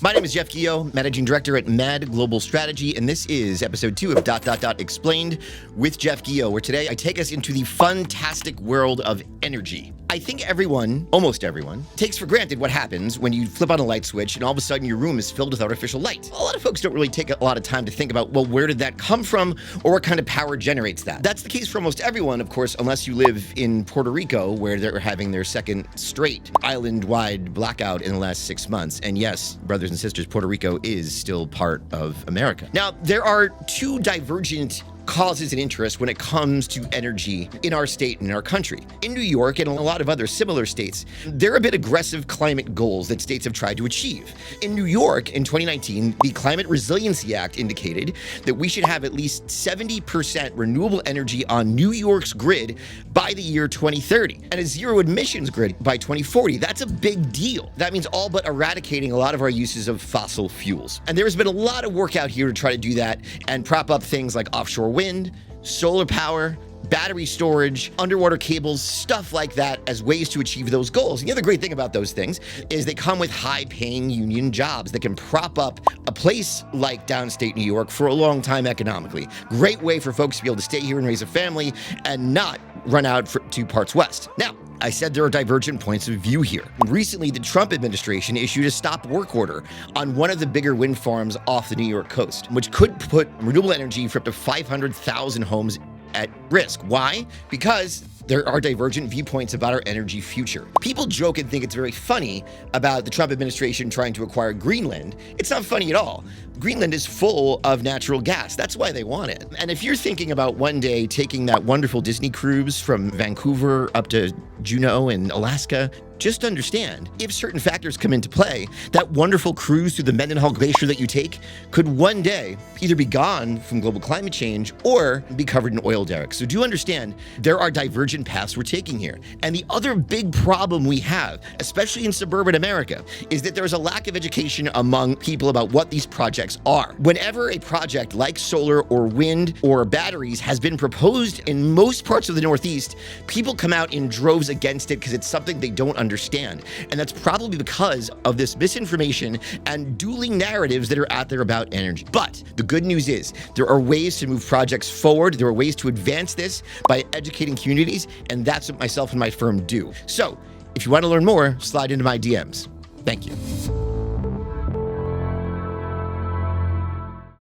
My name is Jeff Guillot, Managing Director at Mad Global Strategy, and this is episode 2 of Explained with Jeff Guillot, where today I take us into the fantastic world of energy. I think everyone, almost everyone, takes for granted what happens when you flip on a light switch and all of a sudden your room is filled with artificial light. A lot of folks don't really take a lot of time to think about, well, where did that come from or what kind of power generates that? That's the case for almost everyone, of course, unless you live in Puerto Rico, where they're having their second straight island-wide blackout in the last 6 months. And yes, brothers and sisters, Puerto Rico is still part of America. Now, there are two divergent causes and interests when it comes to energy in our state and in our country. In New York and a lot of other similar states, there have been aggressive climate goals that states have tried to achieve. In New York in 2019, the Climate Resiliency Act indicated that we should have at least 70% renewable energy on New York's grid by the year 2030 and a zero emissions grid by 2040. That's a big deal. That means all but eradicating a lot of our uses of fossil fuels. And there's been a lot of work out here to try to do that and prop up things like offshore wind, solar power, battery storage, underwater cables, stuff like that as ways to achieve those goals. And the other great thing about those things is they come with high-paying union jobs that can prop up a place like downstate New York for a long time economically. Great way for folks to be able to stay here and raise a family and not run out to parts west. Now, I said there are divergent points of view here. Recently, the Trump administration issued a stop work order on one of the bigger wind farms off the New York coast, which could put renewable energy for up to 500,000 homes at risk. Why? Because there are divergent viewpoints about our energy future. People joke and think it's very funny about the Trump administration trying to acquire Greenland. It's not funny at all. Greenland is full of natural gas. That's why they want it. And if you're thinking about one day taking that wonderful Disney cruise from Vancouver up to Juneau in Alaska, just understand, if certain factors come into play, that wonderful cruise through the Mendenhall Glacier that you take could one day either be gone from global climate change or be covered in oil derricks. So do understand, there are divergent paths we're taking here. And the other big problem we have, especially in suburban America, is that there's a lack of education among people about what these projects are. Whenever a project like solar or wind or batteries has been proposed in most parts of the Northeast, people come out in droves against it because it's something they don't understand. And that's probably because of this misinformation and dueling narratives that are out there about energy. But the good news is there are ways to move projects forward. There are ways to advance this by educating communities, and that's what myself and my firm do. So if you want to learn more, slide into my DMs. Thank you.